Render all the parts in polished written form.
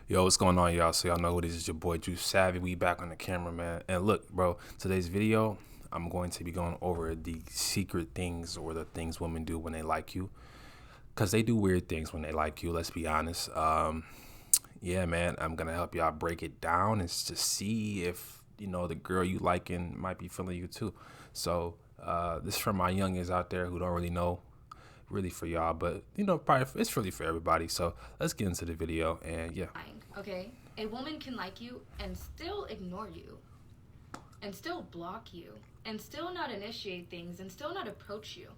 Yo, what's going on, y'all? So y'all know who this is, your boy Juice Savvy. We back on the camera, man. And look, bro, today's video, I'm going to be going over the secret things or the things women do when they like you. Because they do weird things when they like you, let's be honest. Yeah, man, I'm going to help y'all break it down and to see if, the girl you liking might be feeling you too. So this is for my youngins out there who don't really know really for y'all, but probably it's really for everybody. So let's get into the video and yeah. Okay? A woman can like you and still ignore you, and still block you, and still not initiate things, and still not approach you.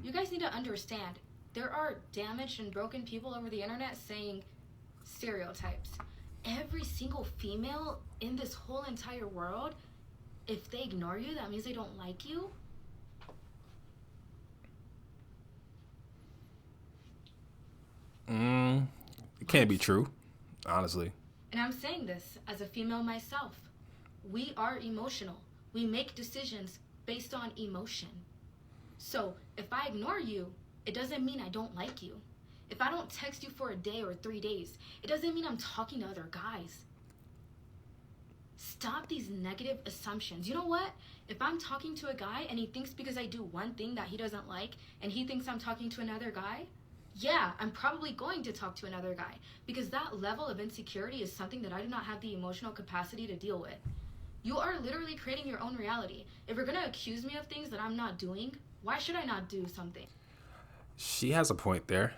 You guys need to understand there are damaged and broken people over the internet saying stereotypes. Every single female in this whole entire world, if they ignore you, that means they don't like you. It can't be true, honestly. And I'm saying this as a female myself. We are emotional. We make decisions based on emotion. So if I ignore you, it doesn't mean I don't like you. If I don't text you for a day or 3 days, it doesn't mean I'm talking to other guys. Stop these negative assumptions. You know what? If I'm talking to a guy and he thinks because I do one thing that he doesn't like and he thinks I'm talking to another guy, yeah, I'm probably going to talk to another guy because that level of insecurity is something that I do not have the emotional capacity to deal with. You are literally creating your own reality. If you're going to accuse me of things that I'm not doing, why should I not do something? She has a point there.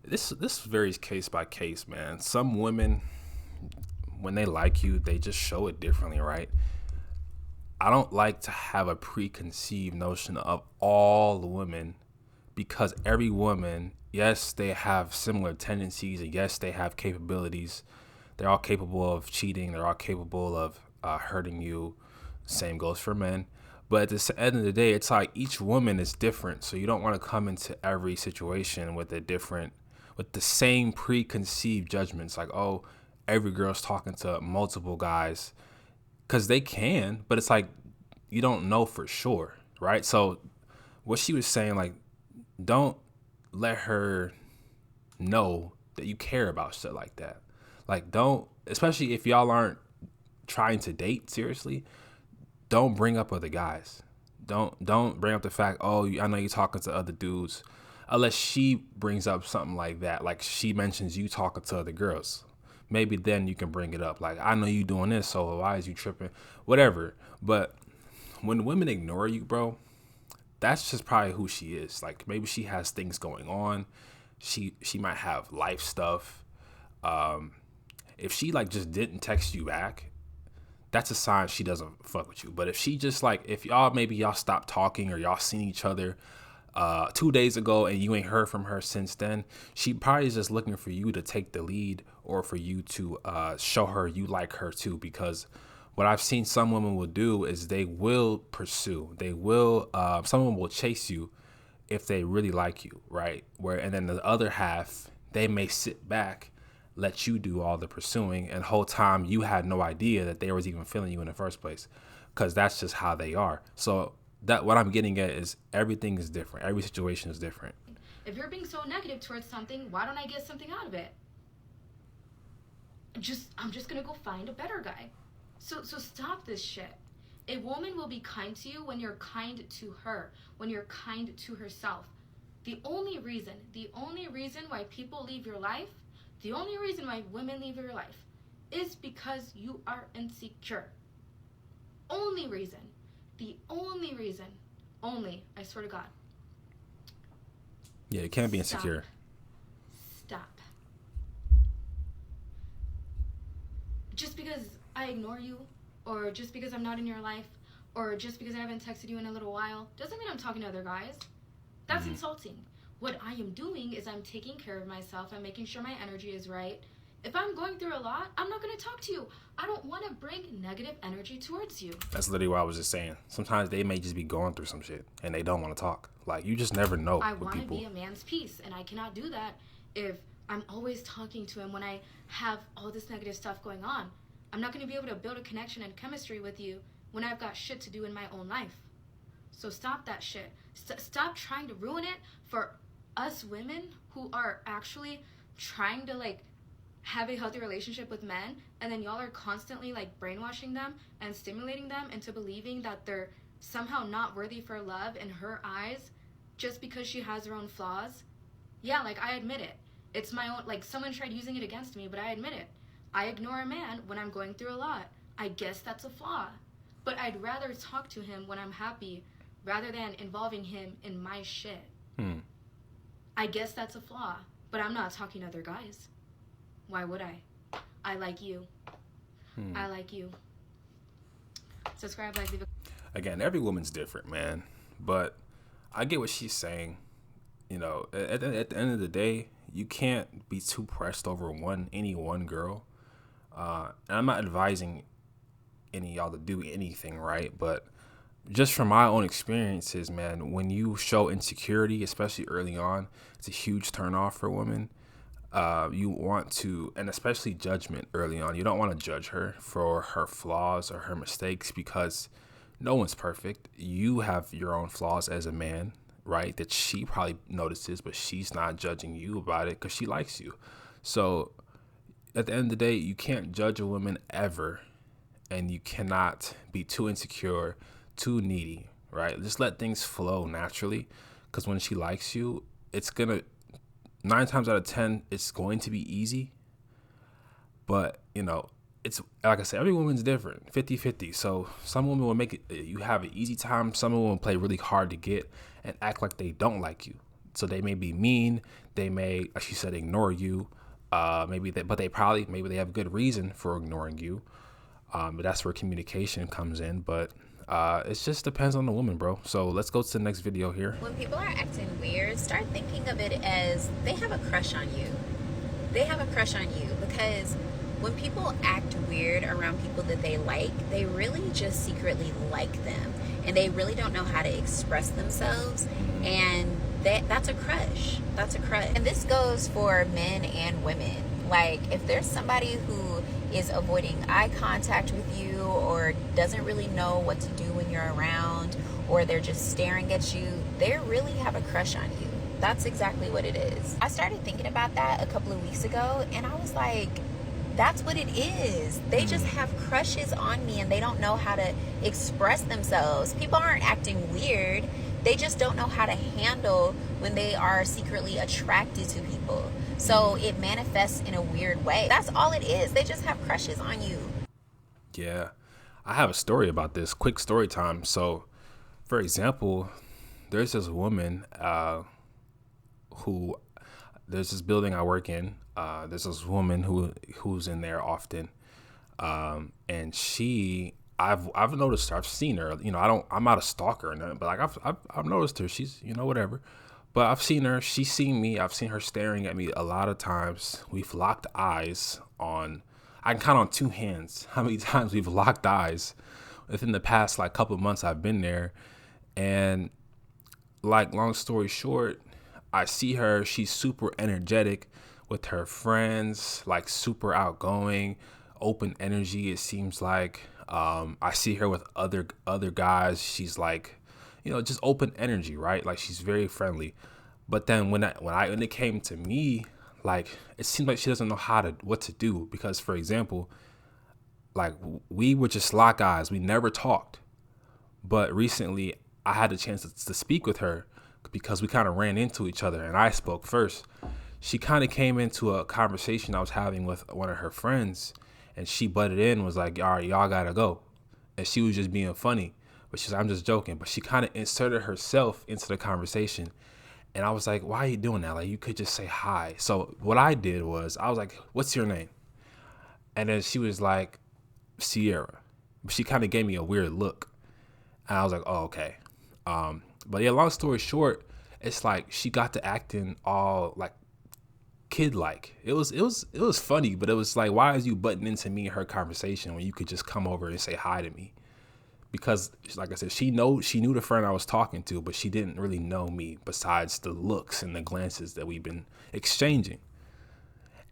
This varies case by case, man. Some women, when they like you, they just show it differently, right? I don't like to have a preconceived notion of all women because every woman, yes, they have similar tendencies, and yes, they have capabilities. They're all capable of cheating. They're all capable of hurting you. Same goes for men. But at the end of the day, it's like each woman is different. So you don't want to come into every situation with with the same preconceived judgments. Like, oh, every girl's talking to multiple guys, because they can, but it's like you don't know for sure, right? So what she was saying, like, don't let her know that you care about shit like that. Like, don't, especially if y'all aren't trying to date seriously, don't bring up other guys. Don't bring up the fact, oh, I know you're talking to other dudes, unless she brings up something like that, like she mentions you talking to other girls. Maybe then you can bring it up, like, I know you doing this, so why is you tripping, whatever. But when women ignore you, bro, that's just probably who she is. Like, maybe she has things going on. She might have life stuff. If she like just didn't text you back, that's a sign she doesn't fuck with you. But if she just like, if y'all stopped talking or y'all seen each other 2 days ago and you ain't heard from her since then, she probably is just looking for you to take the lead or for you to show her you like her too. Because what I've seen some women will do is they will pursue, some women will chase you if they really like you, right? And then the other half, they may sit back, let you do all the pursuing, and the whole time you had no idea that they was even feeling you in the first place, because that's just how they are. So that what I'm getting at is everything is different. Every situation is different. If you're being so negative towards something, why don't I get something out of it? I'm just gonna go find a better guy. So stop this shit. A woman will be kind to you when you're kind to her, when you're kind to herself. The only reason why people leave your life, the only reason why women leave your life is because you are insecure. Only reason. The only reason. Only, I swear to God. Yeah, it can't be Stop. insecure. Stop. Just because I ignore you, or just because I'm not in your life, or just because I haven't texted you in a little while, doesn't mean I'm talking to other guys. That's insulting. What I am doing is I'm taking care of myself. I'm making sure my energy is right. If I'm going through a lot, I'm not going to talk to you. I don't want to bring negative energy towards you. That's literally what I was just saying. Sometimes they may just be going through some shit and they don't want to talk. Like, you just never know I with want to people. be a man's peace, and I cannot do that if I'm always talking to him when I have all this negative stuff going on. I'm not going to be able to build a connection and chemistry with you when I've got shit to do in my own life. So stop that shit. Stop trying to ruin it for us women who are actually trying to like have a healthy relationship with men, and then y'all are constantly like brainwashing them and stimulating them into believing that they're somehow not worthy for love in her eyes just because she has her own flaws. Yeah, like I admit it. It's my own, like someone tried using it against me, but I admit it. I ignore a man when I'm going through a lot. I guess that's a flaw. But I'd rather talk to him when I'm happy rather than involving him in my shit. I guess that's a flaw, but I'm not talking to other guys. Why would I? I like you. I like you. Subscribe, like, leave a... Again, every woman's different, man. But I get what she's saying. You know, at the end of the day, you can't be too pressed over any one girl. And I'm not advising any of y'all to do anything, right? But just from my own experiences, man, when you show insecurity, especially early on, it's a huge turnoff for women. You want to, and especially judgment early on, you don't want to judge her for her flaws or her mistakes, because no one's perfect. You have your own flaws as a man, right? That she probably notices, but she's not judging you about it because she likes you. So at the end of the day, you can't judge a woman ever, and you cannot be too insecure, too needy, right? Just let things flow naturally, because when she likes you, it's gonna 9 times out of 10, it's going to be easy. But, you know, it's like I said, every woman's different, 50-50. So some women will make it, you have an easy time. Some women will play really hard to get and act like they don't like you. So they may be mean. They may, like she said, ignore you. Maybe they have good reason for ignoring you. But that's where communication comes in. But it just depends on the woman, bro. So let's go to the next video here. When people are acting weird, start thinking of it as they have a crush on you. They have a crush on you, because when people act weird around people that they like, they really just secretly like them, and they really don't know how to express themselves, and that's a crush. That's a crush. And this goes for men and women. Like, if there's somebody who is avoiding eye contact with you, or doesn't really know what to do when you're around, or they're just staring at you, they really have a crush on you. That's exactly what it is. I started thinking about that a couple of weeks ago, and I was like, that's what it is. They just have crushes on me, and they don't know how to express themselves. People aren't acting weird. They just don't know how to handle when they are secretly attracted to people. So it manifests in a weird way. That's all it is. They just have crushes on you. Yeah, I have a story about this. Quick story time. So, for example, there's this woman who, there's this building I work in. There's this woman who's in there often, and I've noticed her. I've seen her. You know, I'm not a stalker or nothing, but like I've noticed her. She's, you know, whatever. But I've seen her. She's seen me. I've seen her staring at me a lot of times. We've locked eyes on. I can count on 2 hands how many times we've locked eyes within the past like couple of months I've been there. And like, long story short, I see her. She's super energetic with her friends, like super outgoing, open energy. It seems like I see her with other guys. She's like, you know, just open energy, right? Like, she's very friendly. But then when it came to me, like, it seemed like she doesn't know what to do. Because, for example, like, we would just lock eyes. We never talked. But recently, I had the chance to speak with her because we kind of ran into each other, and I spoke first. She kind of came into a conversation I was having with one of her friends, and she butted in, was like, all right, y'all gotta go. And she was just being funny. But she's like, I'm just joking. But she kind of inserted herself into the conversation. And I was like, why are you doing that? Like, you could just say hi. So what I did was, I was like, what's your name? And then she was like, Sierra. But she kind of gave me a weird look. And I was like, oh, okay. But yeah, long story short, it's like she got to acting all like kid-like. It was funny, but it was like, why is you butting into me and her conversation when you could just come over and say hi to me? Because, like I said, she knew the friend I was talking to, but she didn't really know me besides the looks and the glances that we've been exchanging.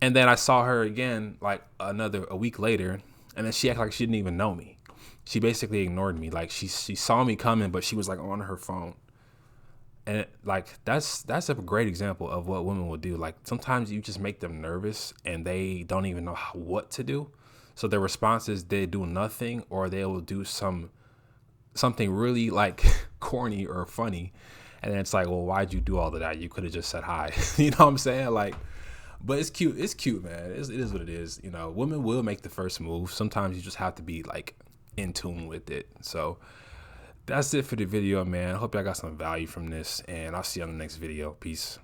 And then I saw her again like a week later, and then she acted like she didn't even know me. She basically ignored me. Like, she saw me coming, but she was like on her phone. And like that's a great example of what women will do. Like sometimes you just make them nervous and they don't even know what to do. So their response is they do nothing, or they will do something really like corny or funny. And then it's like, well, why'd you do all of that? You could have just said hi. You know what I'm saying? Like, but it's cute. It's cute, man. It is what it is. You know, women will make the first move. Sometimes you just have to be like in tune with it. So that's it for the video, man. I hope y'all got some value from this, and I'll see you on the next video. Peace.